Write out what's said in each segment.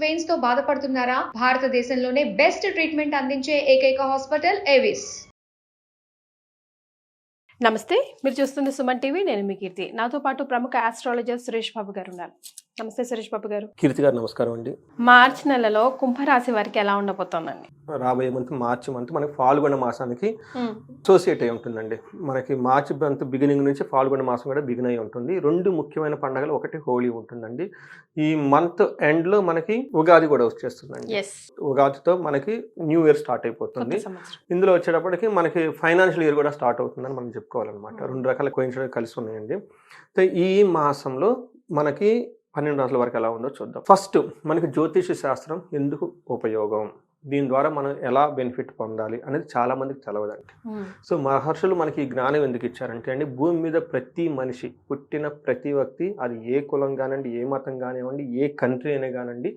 Veins తో బాధపడుతున్నారా? భారతదేశంలోనే బెస్ట్ ట్రీట్మెంట్ అందించే ఏకైక హాస్పిటల్ ఏవిస్. నమస్తే, మీరు చూస్తుంది సుమన్ టీవీ. నేను మీ కీర్తి. నాతో పాటు ప్రముఖ ఆస్ట్రాలజర్ సురేష్ బాబు గారు ఉన్నారు. నమస్తే సురేష్ బాబు గారు. కీర్తి గారు నమస్కారం అండి. మార్చి నెలలో కుంభరాశి వారికి ఎలా ఉండబోతోందండి? రాబోయే మార్చి మంత్ మనకి ఫాల్గుణ మాసానికి అసోసియేట్ అయి ఉంటుందండి. మనకి మార్చి మంత్ బిగినింగ్ నుంచి ఫాల్గుణ మాసం కూడా బిగిన్ అయి ఉంటుంది. రెండు ముఖ్యమైన పండుగలు, ఒకటి హోలీ ఉంటుందండి. ఈ మంత్ ఎండ్ లో మనకి ఉగాది కూడా వచ్చేస్తుందండి. ఉగాదితో మనకి న్యూ ఇయర్ స్టార్ట్ అయిపోతుంది. ఇందులో వచ్చేటప్పటికి మనకి ఫైనాన్షియల్ ఇయర్ కూడా స్టార్ట్ అవుతుందని మనం చెప్పుకోవాలన్నమాట. రెండు రకాల కోయిన్సిడెన్స్ కలిసి ఉన్నాయండి. ఈ మాసంలో మనకి 12 రాశుల వరకు ఎలా ఉందో చూద్దాం. ఫస్ట్ మనకి జ్యోతిష శాస్త్రం ఎందుకు ఉపయోగం, దీని ద్వారా మనం ఎలా బెనిఫిట్ పొందాలి అనేది చాలా మందికి తెలవదండి. సో మహర్షులు మనకి ఈ జ్ఞానం ఎందుకు ఇచ్చారంటే అండి, భూమి మీద ప్రతి మనిషి, పుట్టిన ప్రతి వ్యక్తి, అది ఏ కులం కానివ్వండి, ఏ మతం కానివ్వండి, ఏ కంట్రీ అయినా కానివ్వండి,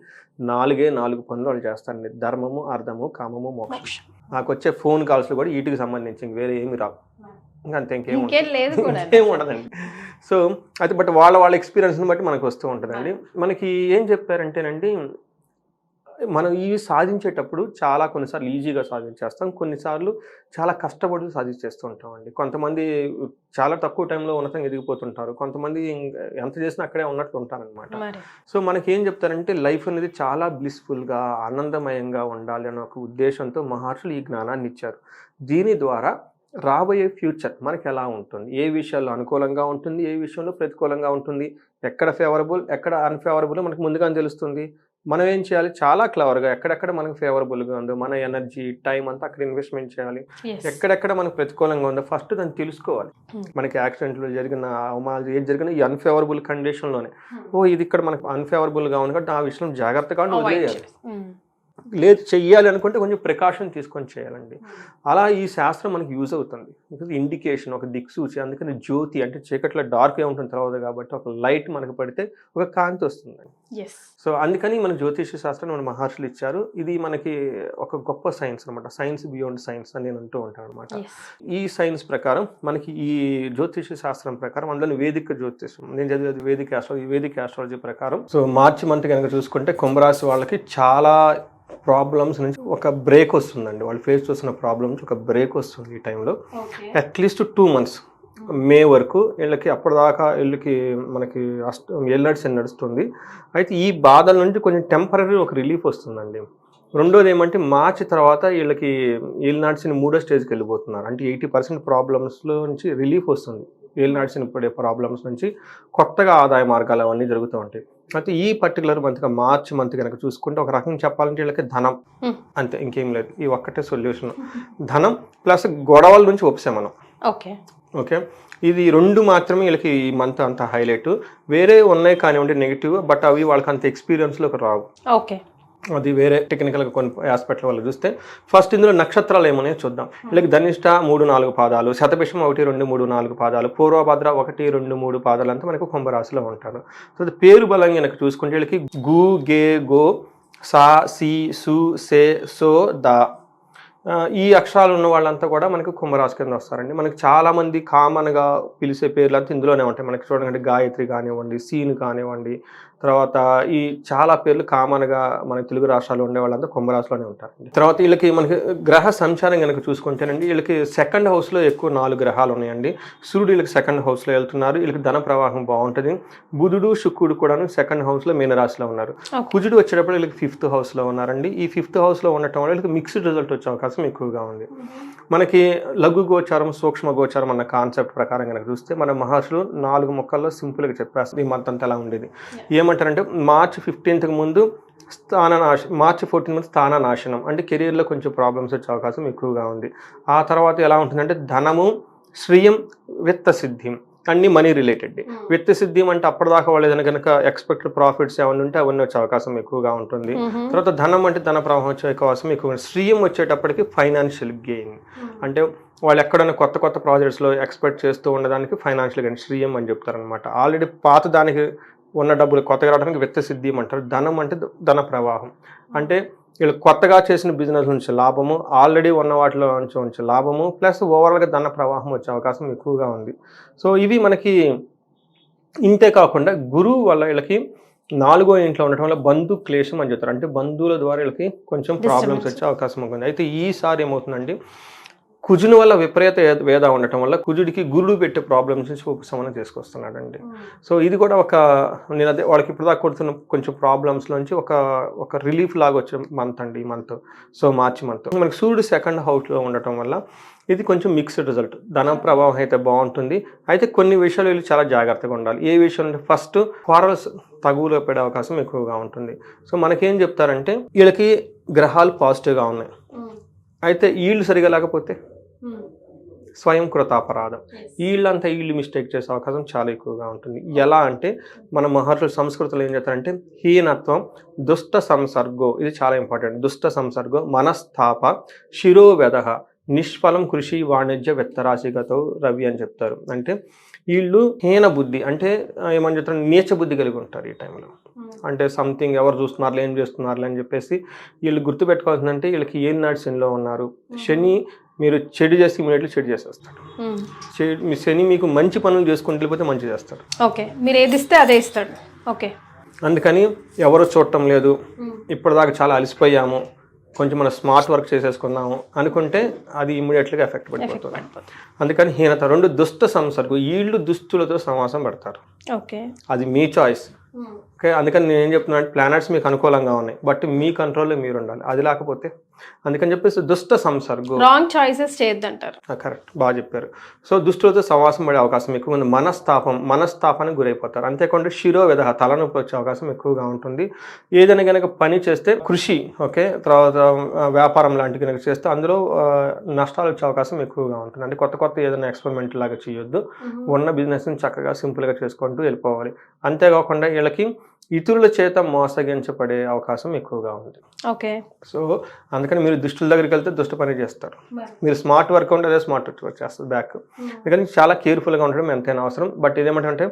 4 పనులు వాళ్ళు చేస్తారండి. ధర్మము, అర్థము, కామము, మోక్షం. నాకు వచ్చే ఫోన్ కాల్స్లో కూడా వీటికి సంబంధించి వేరే ఏమి రావు, అంతే, ఇంకేం ఉండదండి. సో అయితే బట్ వాళ్ళ ఎక్స్పీరియన్స్ని బట్టి మనకు వస్తూ ఉంటుందండి. మనకి ఏం చెప్పారంటేనండి, మనం ఇవి సాధించేటప్పుడు కొన్నిసార్లు ఈజీగా సాధించేస్తాం, కొన్నిసార్లు చాలా కష్టపడి సాధించేస్తూ ఉంటామండి. కొంతమంది చాలా తక్కువ టైంలో ఉన్నతంగా ఎదిగిపోతుంటారు, కొంతమంది ఎంత చేసినా అక్కడే ఉన్నట్లు ఉంటారనమాట. సో మనకి ఏం చెప్తారంటే, లైఫ్ అనేది చాలా బ్లిస్ఫుల్గా, ఆనందమయంగా ఉండాలి అనే ఒక ఉద్దేశంతో మహర్షులు ఈ జ్ఞానాన్ని ఇచ్చారు. దీని ద్వారా రాబోయే ఫ్యూచర్ మనకి ఎలా ఉంటుంది, ఏ విషయాల్లో అనుకూలంగా ఉంటుంది, ఏ విషయంలో ప్రతికూలంగా ఉంటుంది, ఎక్కడ ఫేవరబుల్, ఎక్కడ అన్ఫేవరబుల్ మనకు ముందుగానే తెలుస్తుంది. మనం ఏం చేయాలి, చాలా క్లవర్గా ఎక్కడెక్కడ మనకు ఫేవరబుల్గా ఉందో మన ఎనర్జీ, టైం అంతా అక్కడ ఇన్వెస్ట్మెంట్ చేయాలి. ఎక్కడెక్కడ మనకు ప్రతికూలంగా ఉందో ఫస్ట్ దాన్ని తెలుసుకోవాలి. మనకి యాక్సిడెంట్లు జరిగిన, అవమానాలు ఏది జరిగినా ఈ అన్ఫేవరబుల్ కండిషన్లోనే, ఇది ఇక్కడ మనకు అన్ఫేవరబుల్గా ఉంది కాబట్టి ఆ విషయం జాగ్రత్తగా వదిలేయాలి. లేదు చెయ్యాలి అనుకుంటే కొంచెం ప్రికాషన్ తీసుకొని చేయాలండి. అలా ఈ శాస్త్రం మనకి యూజ్ అవుతుంది. ఇండికేషన్, ఒక దిక్సూచి. అందుకని జ్యోతి అంటే చీకట్లో డార్క్గా ఉంటుంది తర్వాత, కాబట్టి ఒక లైట్ మనకు పడితే ఒక కాంతి వస్తుందండి. సో అందుకని మన జ్యోతిష శాస్త్రం మన మహర్షులు ఇచ్చారు. ఇది మనకి ఒక గొప్ప సైన్స్ అనమాట. సైన్స్ బియాండ్ సైన్స్ అని నేను అంటూ ఉంటాను అనమాట. ఈ సైన్స్ ప్రకారం మనకి ఈ జ్యోతిష శాస్త్రం ప్రకారం, అందులో వేదిక జ్యోతిషం, నేను చదివేది వేదిక ఆస్ట్రాలజీ. ఈ వేదిక ఆస్ట్రాలజీ ప్రకారం సో మార్చి మంత్ కనుక చూసుకుంటే కుంభరాశి వాళ్ళకి చాలా ప్రాబ్లమ్స్ నుంచి ఒక బ్రేక్ వస్తుందండి. వాళ్ళు ఫేస్ చేస్తున్న ప్రాబ్లమ్స్ ఒక బ్రేక్ వస్తుంది ఈ టైంలో. అట్లీస్ట్ 2 months మే వరకు వీళ్ళకి, అప్పటిదాకా వీళ్ళకి మనకి ఎల్లడ్స్ నడుస్తుంది. అయితే ఈ బాధల నుంచి కొంచెం టెంపరీ ఒక రిలీఫ్ వస్తుందండి. రెండోది ఏమంటే, మార్చి తర్వాత వీళ్ళకి నడిచిన 3వ స్టేజ్కి వెళ్ళిపోతున్నారు. అంటే 80% ప్రాబ్లమ్స్లో నుంచి రిలీఫ్ వస్తుంది. నడిచిన పడే ప్రాబ్లమ్స్ నుంచి కొత్తగా ఆదాయ మార్గాలు అవన్నీ జరుగుతూ ఉంటాయి. అయితే ఈ పర్టికులర్ మంత్గా మార్చి మంత్ కనుక చూసుకుంటే, ఒక రకంగా చెప్పాలంటే వీళ్ళకి ధనం, అంతే, ఇంకేం లేదు. ఈ ఒక్కటే సొల్యూషన్, ధనం ప్లస్ గొడవల నుంచి ఉపశమనం. ఓకే, ఇది 2 మాత్రమే వీళ్ళకి ఈ మంత్ అంత హైలైట్. వేరే ఉన్నాయి కానివ్వండి నెగిటివ్, బట్ అవి వాళ్ళకి అంత ఎక్స్పీరియన్స్లోకి రావు. అది వేరే టెక్నికల్గా కొన్ని ఆస్పెక్ట్ల వల్ల చూస్తే, ఫస్ట్ ఇందులో నక్షత్రాలు ఏమనే చూద్దాం. వీళ్ళకి ధనిష్ట 3-4 పాదాలు, శతభిషం 1-2-3-4 పాదాలు, పూర్వభద్ర 1-2-3 పాదాలు అంతా మనకు కుంభరాశిలో ఉంటారు. సో పేరు బలంగా కనుక చూసుకుంటే వీళ్ళకి గు, గే, గో, సా, సి, సు, సే, సో, దా, ఈ అక్షరాలు ఉన్న వాళ్ళంతా కూడా మనకు కుంభరాశి కింద వస్తారండి. మనకి చాలామంది కామన్గా పిలిచే పేర్లు అంతా ఇందులోనే ఉంటాయి. మనకి చూడండి, గాయత్రి కానివ్వండి, సీను కానివ్వండి, తర్వాత ఈ చాలా పేర్లు కామన్గా మన తెలుగు రాష్ట్రాల్లో ఉండే వాళ్ళంతా కుంభరాశిలోనే ఉంటారు. తర్వాత వీళ్ళకి మనకి గ్రహ సంచారం కనుక చూసుకుంటేనండి, వీళ్ళకి 2nd హౌస్లో ఎక్కువ 4 గ్రహాలు ఉన్నాయండి. సూర్యుడు వీళ్ళకి 2nd హౌస్లో వెళ్తున్నారు. వీళ్ళకి ధన ప్రవాహం బాగుంటుంది. బుధుడు, శుక్రుడు కూడా 2nd హౌస్లో మీనరాశిలో ఉన్నారు. కుజుడు వచ్చేటప్పుడు వీళ్ళకి 5th హౌస్లో ఉన్నారండి. ఈ 5th హౌస్లో ఉండటం వల్ల వీళ్ళకి మిక్స్డ్ రిజల్ట్ వచ్చే అవకాశం ఎక్కువగా ఉంది. మనకి లఘు గోచారం, సూక్ష్మ గోచారం అన్న కాన్సెప్ట్ ప్రకారం కనుక చూస్తే, మన మహర్షులు 4 ముక్కల్లో సింపుల్గా చెప్పేస్తారు ఈ మంత్ అంతా ఎలా ఉండేది. ఏమంటారంటే, మార్చి 15th ముందు మార్చి 14 స్థాన నాశనం, అంటే కెరీర్లో కొంచెం ప్రాబ్లమ్స్ వచ్చే అవకాశం ఎక్కువగా ఉంది. ఆ తర్వాత ఎలా ఉంటుందంటే, ధనము, శ్రియం, విత్త సిద్ధిం, అన్ని మనీ రిలేటెడ్. విత్త సిద్ధిం అంటే అప్పటిదాకా వాళ్ళు ఏదైనా కనుక ఎక్స్పెక్టెడ్ ప్రాఫిట్స్ ఏమైనా ఉంటే అవన్నీ వచ్చే అవకాశం ఎక్కువగా ఉంటుంది. తర్వాత ధనం అంటే ధన ప్రవాహం వచ్చే అవకాశం ఎక్కువ. శ్రీయం వచ్చేటప్పటికి ఫైనాన్షియల్ గెయిన్, అంటే వాళ్ళు ఎక్కడైనా కొత్త ప్రాజెక్ట్స్లో ఎక్స్పెక్ట్ చేస్తూ ఉండడానికి ఫైనాన్షియల్ గెయిన్ శ్రీయం అని చెప్తారనమాట. ఆల్రెడీ పాత దానికి ఉన్న డబ్బులు కొత్తగా రావడానికి విత్త సిద్ధిం అంటారు. ధనం అంటే ధన ప్రవాహం, అంటే వీళ్ళు కొత్తగా చేసిన బిజినెస్ నుంచి లాభము, ఆల్రెడీ ఉన్న వాటిలో నుంచి లాభము, ప్లస్ ఓవరాల్గా ధన ప్రవాహం వచ్చే అవకాశం ఎక్కువగా ఉంది. సో ఇవి మనకి ఇంతే కాకుండా గురువు వల్ల వీళ్ళకి నాలుగో ఇంట్లో ఉండటం వల్ల బంధు క్లేశం అని చెప్తారు. అంటే బంధువుల ద్వారా వీళ్ళకి కొంచెం ప్రాబ్లమ్స్ వచ్చే అవకాశం ఉంటుంది. అయితే ఈసారి ఏమవుతుందండి, కుజుని వల్ల విపరీత వేద ఉండటం వల్ల కుజుడికి గురుడు పెట్టే ప్రాబ్లమ్స్ నుంచి ఉపశమనం తీసుకొస్తున్నాడండి. సో ఇది కూడా నేను అదే వాళ్ళకి ఇప్పుడు దాకా కొడుతున్న కొంచెం ప్రాబ్లమ్స్లోంచి ఒక రిలీఫ్ లాగా వచ్చే మంత్ అండి ఈ మంత్. సో మార్చి మంత్ మనకి సూర్యుడు సెకండ్ హౌస్లో ఉండటం వల్ల ఇది కొంచెం మిక్స్డ్ రిజల్ట్. ధన ప్రభావం అయితే బాగుంటుంది. అయితే కొన్ని విషయాలు వీళ్ళు చాలా జాగ్రత్తగా ఉండాలి. ఏ విషయంలో ఫస్ట్ క్వారల్స్ తగువులో పడే అవకాశం ఎక్కువగా ఉంటుంది. సో మనకేం చెప్తారంటే వీళ్ళకి గ్రహాలు పాజిటివ్గా ఉన్నాయి, అయితే వీళ్ళు సరిగా లేకపోతే స్వయం కృతాపరాధం, వీళ్ళు మిస్టేక్ చేసే అవకాశం చాలా ఎక్కువగా ఉంటుంది. ఎలా అంటే మన మహర్షుల సంస్కృతిలో ఏం చేస్తారంటే హీనత్వం, దుష్ట సంసర్గో, ఇది చాలా ఇంపార్టెంట్. దుష్ట సంసర్గో, మనస్తాప, శిరోవెదహ, నిష్ఫలం కృషి వాణిజ్య వెత్తరాశిగతో రవి అని చెప్తారు. అంటే వీళ్ళు హీన బుద్ధి, అంటే ఏమని చెప్తారు, నీచ బుద్ధి కలిగి ఉంటారు ఈ టైంలో. అంటే సంథింగ్ ఎవరు చూస్తున్నారు ఏం చేస్తున్నారు అని చెప్పేసి వీళ్ళు గుర్తుపెట్టుకోవాల్సిందంటే వీళ్ళకి ఏం నాటి శనిలో ఉన్నారు. శని మీరు చెడు చేసి ఇమీడియట్లీ చెడు చేసేస్తాడు. మీ శని మీకు మంచి పనులు చేసుకుంటూ వెళ్ళిపోతే మంచి చేస్తాడు. ఓకే, మీరు ఏది ఇస్తే అదే ఇస్తాడు. ఓకే, అందుకని ఎవరు చూడటం లేదు, ఇప్పటిదాకా చాలా అలసిపోయాము, కొంచెం మనం స్మార్ట్ వర్క్ చేసేసుకుందాము అనుకుంటే అది ఇమీడియట్లీగా ఎఫెక్ట్ పడిపోతుంది. అందుకని హీనత. రెండు, దుష్ట సంసర్గం, వీళ్ళు దుస్తులతో సమాసం పెడతారు. ఓకే, అది మీ చాయిస్. ఓకే, అందుకని నేను ఏం చెప్తున్నా అంటే ప్లానెట్స్ మీకు అనుకూలంగా ఉన్నాయి, బట్ మీ కంట్రోల్లో మీరు ఉండాలి. అది లేకపోతే అందుకని చెప్పేసి దుష్ట సంసర్గం, రాంగ్ చాయిసెస్ చేయొద్దంటారు. కరెక్ట్, బాగా చెప్పారు. సో దుష్టులతో సమాసం పడే అవకాశం ఎక్కువ ఉంది. మనస్తాపానికి గురైపోతారు. అంతేకాకుండా శిరోవేద, తలనొప్పి వచ్చే అవకాశం ఎక్కువగా ఉంటుంది. ఏదైనా కనుక పని చేస్తే కృషి, ఓకే, తర్వాత వ్యాపారం లాంటివి కనుక చేస్తే అందులో నష్టాలు వచ్చే అవకాశం ఎక్కువగా ఉంటుంది. అంటే కొత్త ఏదైనా ఎక్స్పెరిమెంట్ లాగా చేయొద్దు. ఉన్న బిజినెస్ని చక్కగా సింపుల్గా చేసుకుంటూ వెళ్ళిపోవాలి. అంతేకాకుండా వీళ్ళకి ఇతరుల చేత మోసగించబడే అవకాశం ఎక్కువగా ఉంది. ఓకే, సో అందుకని మీరు దుష్టుల దగ్గరికి వెళ్తే దుష్ట పని చేస్తారు. మీరు స్మార్ట్ వర్క్ ఉంటే అదే స్మార్ట్ వర్క్ చేస్తారు బ్యాక్. అందుకని చాలా కేర్ఫుల్గా ఉండడం ఎంతైనా అవసరం. బట్ ఇదేమంటే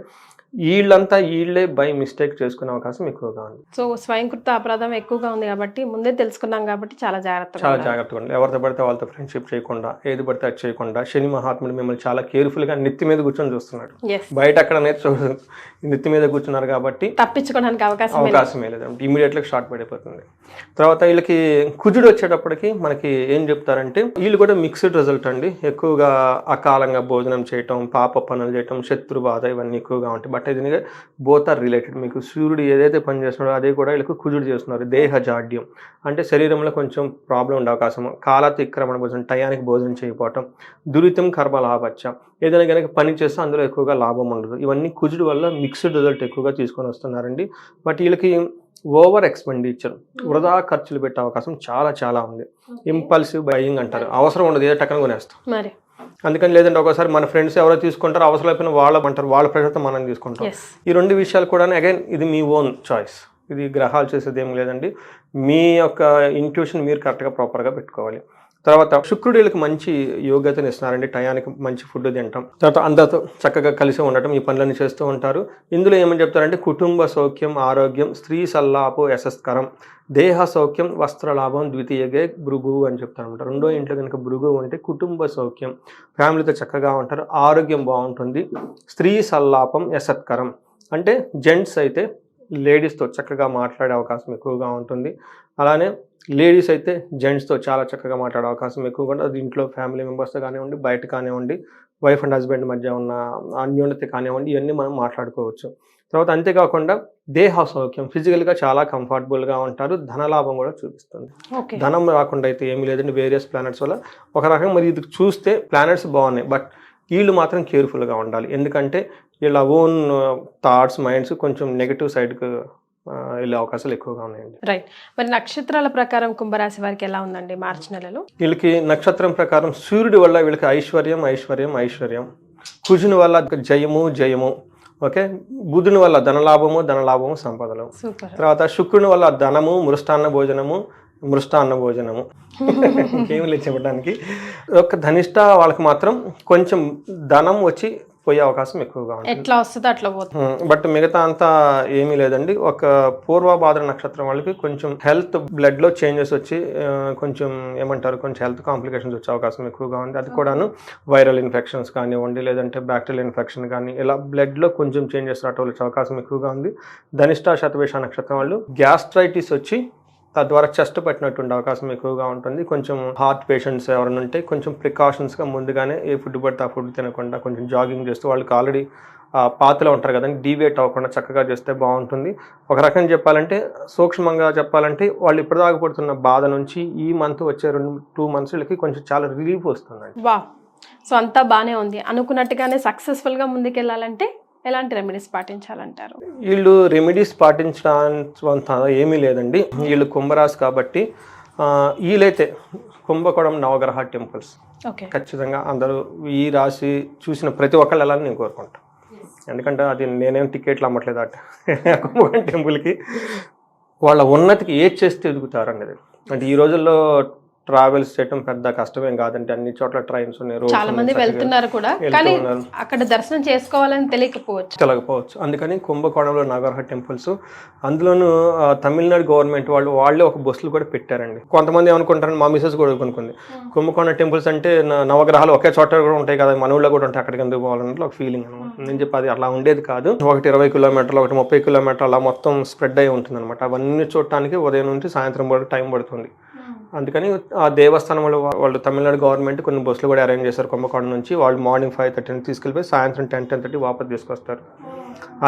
వీళ్ళే బై మిస్టేక్ చేసుకునే అవకాశం ఎక్కువగా ఉంది. సో స్వయంకృత అపరాధం ఎక్కువగా ఉంది కాబట్టి ముందే తెలుసుకున్నాం కాబట్టి చాలా జాగ్రత్తగా ఉండాలి. ఎవరితో పడితే వాళ్ళతో ఫ్రెండ్షిప్ చేయకుండా, ఏది పడితే అది చేయకుండా. శని మహాత్ముడు మిమ్మల్ని చాలా కేర్ఫుల్గా నెత్తి మీద కూర్చొని చూస్తున్నాడు. బయట అక్కడ నెత్తి మీద కూర్చున్నారు కాబట్టి తప్పించుకోవడానికి అవకాశమే లేదు. ఇమీడియట్గా షార్ట్ పడిపోతుంది. తర్వాత వీళ్ళకి కుజుడు వచ్చేటప్పటికి మనకి ఏం చెప్తారంటే వీళ్ళు కూడా మిక్స్డ్ రిజల్ట్ అండి. ఎక్కువగా అకాలంగా భోజనం చేయటం, పాప పనులు చేయటం, శత్రు బాధ, ఇవన్నీ ఎక్కువగా ఉంటాయి. బట్ ఇది బోత్ ఆర్ రిలేటెడ్. మీకు సూర్యుడు ఏదైతే పని చేస్తున్నాడో అదే కూడా వీళ్ళకి కుజుడు చేస్తున్నారు. దేహ జాడ్యం అంటే శరీరంలో కొంచెం ప్రాబ్లం ఉండే అవకాశం, కాలతిక్రమణ భోజనం, టయానికి భోజనం చేయకపోవటం, దురితం కర్మలాభచ్చ, ఏదైనా కనుక పని చేస్తే అందులో ఎక్కువగా లాభం ఉండదు. ఇవన్నీ కుజుడు వల్ల మిక్స్డ్ రిజల్ట్ ఎక్కువగా తీసుకొని వస్తున్నారండి. బట్ వీళ్ళకి ఓవర్ ఎక్స్పెండిచర్, వృధా ఖర్చులు పెట్టే అవకాశం చాలా ఉంది. ఇంపల్సివ్ బయింగ్ అంటారు. అవసరం ఉండదు, ఏదో టక్కన కొనేస్తాం. అందుకని లేదంటే ఒకసారి మన ఫ్రెండ్స్ ఎవరో తీసుకుంటారు, అవసరం అయిపోయిన వాళ్ళ ప్రెషర్తో మనం తీసుకుంటాం. ఈ రెండు విషయాలు కూడా అగైన్ ఇది మీ ఓన్ చాయిస్. ఇది గ్రహాలు చేసేది ఏం లేదండి. మీ యొక్క ఇంట్యూషన్ మీరు కరెక్ట్గా ప్రాపర్గా పెట్టుకోవాలి. తర్వాత శుక్రుడు వీళ్ళకి మంచి యోగ్యతను ఇస్తున్నారండి. టయానికి మంచి ఫుడ్ తింటాం, తర్వాత అందరితో చక్కగా కలిసి ఉండటం, ఈ పనులన్నీ చేస్తూ ఉంటారు. ఇందులో ఏమని చెప్తారంటే కుటుంబ సౌఖ్యం, ఆరోగ్యం, స్త్రీ సల్లాపో యశస్కరం, దేహ సౌఖ్యం, వస్త్రలాభం, ద్వితీయగే భృగు అని చెప్తారనమాట. రెండో ఇంట్లో కనుక భృగు ఉంటే కుటుంబ సౌఖ్యం, ఫ్యామిలీతో చక్కగా ఉంటారు, ఆరోగ్యం బాగుంటుంది. స్త్రీ సల్లాపం యశస్కరం అంటే జెంట్స్ అయితే లేడీస్తో చక్కగా మాట్లాడే అవకాశం ఎక్కువగా ఉంటుంది. అలానే లేడీస్ అయితే జెంట్స్తో చాలా చక్కగా మాట్లాడే అవకాశం ఎక్కువగా ఉంటుంది. అది ఇంట్లో ఫ్యామిలీ మెంబర్స్తో కానివ్వండి, బయట కానివ్వండి, వైఫ్ అండ్ హస్బెండ్ మధ్య ఉన్న అన్యోన్యత కానివ్వండి, ఇవన్నీ మనం మాట్లాడుకోవచ్చు. తర్వాత అంతేకాకుండా దేహ సౌఖ్యం, ఫిజికల్గా చాలా కంఫర్టబుల్గా ఉంటారు. ధనలాభం కూడా చూపిస్తుంది. ధనం రాకుండా అయితే ఏమీ లేదండి వేరియస్ ప్లానెట్స్ వల్ల. ఒక రకంగా మరి ఇది చూస్తే ప్లానెట్స్ బాగున్నాయి, బట్ వీళ్ళు మాత్రం కేర్ఫుల్గా ఉండాలి. ఎందుకంటే వీళ్ళ ఓన్ థాట్స్, మైండ్స్ కొంచెం నెగిటివ్ సైడ్కి వెళ్ళే అవకాశాలు ఎక్కువగా ఉన్నాయండి. రైట్. మరి నక్షత్రాల ప్రకారం కుంభరాశి వారికి ఎలా ఉందండి మార్చి నెలలో? వీళ్ళకి నక్షత్రం ప్రకారం సూర్యుడి వల్ల వీళ్ళకి ఐశ్వర్యం, కుజుని వల్ల జయము, ఓకే, బుధుని వల్ల ధనలాభము సంపదలు, తర్వాత శుక్రుని వల్ల ధనము, మృష్టాన్న భోజనము ఇంకేమి లేదు చెప్పడానికి. ఒక ధనిష్ట వాళ్ళకి మాత్రం కొంచెం ధనం వచ్చి పోయే అవకాశం ఎక్కువగా ఉంటుంది. ఎట్లా వస్తుందో అట్లా పోతుంది. బట్ మిగతా అంతా ఏమీ లేదండి. ఒక పూర్వభాద్ర నక్షత్రం వాళ్ళకి కొంచెం హెల్త్ బ్లడ్ లో చేంజెస్ వచ్చి కొంచెం ఏమంటారు, కొంచెం హెల్త్ కాంప్లికేషన్స్ వచ్చే అవకాశం ఎక్కువగా ఉంది. అది కూడాను వైరల్ ఇన్ఫెక్షన్స్ కానివ్వండి, లేదంటే బ్యాక్టీరియల్ ఇన్ఫెక్షన్ కానీ, ఇలా బ్లడ్ లో కొంచెం చేంజెస్ రావడం వచ్చే అవకాశం ఎక్కువగా ఉంది. ధనిష్ట శతభిష నక్షత్రం వాళ్ళు గ్యాస్ట్రైటిస్ వచ్చి తద్వారా చెస్ట్ పట్టినటువంటి అవకాశం ఎక్కువగా ఉంటుంది. కొంచెం హార్ట్ పేషెంట్స్ ఎవరైనా ఉంటే కొంచెం ప్రికాషన్స్గా ముందుగానే ఏ ఫుడ్ పడితే ఆ ఫుడ్ తినకుండా కొంచెం జాగింగ్ చేస్తూ, వాళ్ళకి ఆల్రెడీ పాతలో ఉంటారు కదండి, డీవేట్ అవ్వకుండా చక్కగా చేస్తే బాగుంటుంది. ఒక రకంగా చెప్పాలంటే, సూక్ష్మంగా చెప్పాలంటే, వాళ్ళు ఇప్పటిదాకా పడుతున్న బాధ నుంచి ఈ మంత్ వచ్చే 2 months కొంచెం చాలా రిలీఫ్ వస్తుందండి. వా, సో అంతా బాగానే ఉంది. అనుకున్నట్టుగానే సక్సెస్ఫుల్గా ముందుకెళ్ళాలంటే ఎలాంటి రెమెడీస్ పాటించాలంటారు? వీళ్ళు రెమెడీస్ పాటించడానికి ఏమీ లేదండి. వీళ్ళు కుంభరాశి కాబట్టి వీళ్ళైతే కుంభకోణం నవగ్రహ టెంపుల్స్ ఖచ్చితంగా అందరూ ఈ రాశి చూసిన ప్రతి ఒక్కళ్ళు వెళ్ళాలని నేను కోరుకుంటాను. ఎందుకంటే అది నేనేం టికెట్లు అమ్మట్లేదు అట కుంభకోణం టెంపుల్కి. వాళ్ళ ఉన్నతికి ఏది చేస్తే ఎదుగుతారు అనేది. అంటే ఈ రోజుల్లో ట్రావెల్స్ చేయడం పెద్ద కష్టమేం కాదంటే, అన్ని చోట్ల ట్రైన్స్ ఉన్నాయి, చాలా మంది వెళ్తున్నారు కూడా, కానీ అక్కడ దర్శనం చేసుకోవాలని తెలియకపోవచ్చు. అందుకని కుంభకోణంలో నవగ్రహ టెంపుల్స్, అందులోనూ తమిళనాడు గవర్నమెంట్ వాళ్ళే ఒక బస్సులు కూడా పెట్టారండి. కొంతమంది ఏమనుకుంటారని, మా మిసెస్ కూడా అనుకుంది, కుంభకోణ టెంపుల్స్ అంటే నవగ్రహాలు ఒకే చోట కూడా ఉంటాయి కదా, మన ఊళ్ళో కూడా ఉంటాయి, అక్కడికి ఎందుకు పోవాలన్నట్లు ఒక ఫీలింగ్ అనమాట. నేను చెప్పి అది అలా ఉండేది కాదు. ఒకటి 20 kilometers, ఒకటి 30 kilometers అలా మొత్తం స్ప్రెడ్ అయి ఉంటుంది అనమాట. అవన్నీ చూడటానికి ఉదయం నుంచి సాయంత్రం వరకు టైం పడుతుంది. అందుకని ఆ దేవస్థానం వాళ్ళు తమిళనాడు గవర్నమెంట్ కొన్ని బస్సులు కూడా అరేంజ్ చేశారు. కుంభకోణం నుంచి వాళ్ళు మార్నింగ్ 5:30 తీసుకెళ్ళిపోయి సాయంత్రం 10-10:30 వాపస్ తీసుకొస్తారు.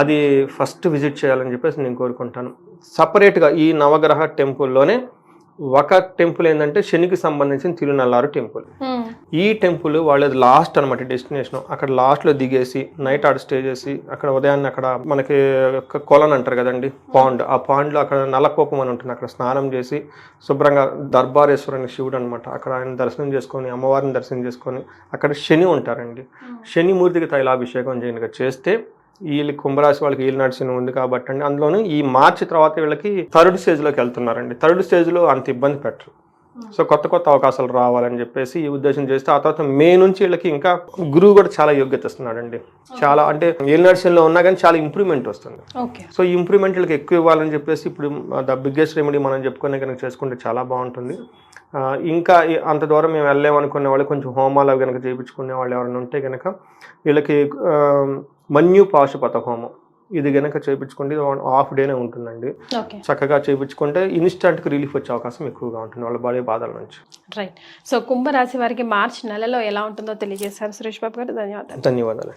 అది ఫస్ట్ విజిట్ చేయాలని చెప్పేసి నేను కోరుకుంటాను. సపరేట్గా ఈ నవగ్రహ టెంపుల్లోనే ఒక టెంపుల్ ఏంటంటే శనికి సంబంధించిన తిరునల్లారు టెంపుల్. ఈ టెంపుల్ వాళ్ళది లాస్ట్ అనమాట డెస్టినేషన్. అక్కడ లాస్ట్లో దిగేసి నైట్ ఆడ స్టే చేసి, అక్కడ ఉదయాన్నే అక్కడ మనకి కొలను అంటారు కదండి, పాండ్, ఆ పాండ్లో అక్కడ నల్లకోపం అని ఉంటుంది, అక్కడ స్నానం చేసి శుభ్రంగా దర్బారేశ్వరుని శివుడు అనమాట, అక్కడ ఆయన దర్శనం చేసుకొని, అమ్మవారిని దర్శనం చేసుకొని, అక్కడ శని ఉంటారండి, శని మూర్తికి తైలాభిషేకం చేస్తే వీళ్ళకి కుంభరాశి వాళ్ళకి వీళ్ళు నడిచిన ఉంది కాబట్టి అండి. అందులోనూ ఈ మార్చి తర్వాత వీళ్ళకి 3rd stage వెళ్తున్నారండి. 3rd stage అంత ఇబ్బంది పెట్టరు. సో కొత్త అవకాశాలు రావాలని చెప్పేసి ఈ ఉద్దేశం చేస్తే, ఆ తర్వాత మే నుంచి వీళ్ళకి ఇంకా గురువు కూడా చాలా యోగ్యత ఇస్తున్నాడండి. చాలా అంటే వీళ్ళ నడిచిలో ఉన్నా కానీ చాలా ఇంప్రూవ్మెంట్ వస్తుంది. సో ఈ ఇంప్రూవ్మెంట్ వీళ్ళకి ఎక్కువ ఇవ్వాలని చెప్పేసి ఇప్పుడు ద బిగ్గెస్ట్ రెమెడీ మనం చెప్పుకునే కనుక చేసుకుంటే చాలా బాగుంటుంది. ఇంకా అంత దూరం మేము వెళ్ళలేమనుకునే వాళ్ళు కొంచెం హోమాలు కనుక చేయించుకునే వాళ్ళు ఎవరైనా ఉంటే కనుక వీళ్ళకి మన్యు పాశుపత హోమం ఇది కనుక చేయించుకుంటే హాఫ్ డేనే ఉంటుందండి. చక్కగా చేయించుకుంటే ఇన్స్టెంట్గా రిలీఫ్ వచ్చే అవకాశం ఎక్కువగా ఉంటుంది వాళ్ళ బాడీ బాధల నుంచి. రైట్. సో కుంభరాశి వారికి మార్చి నెలలో ఎలా ఉంటుందో తెలియజేశారు సురేష్ బాబు గారు. ధన్యవాదాలు.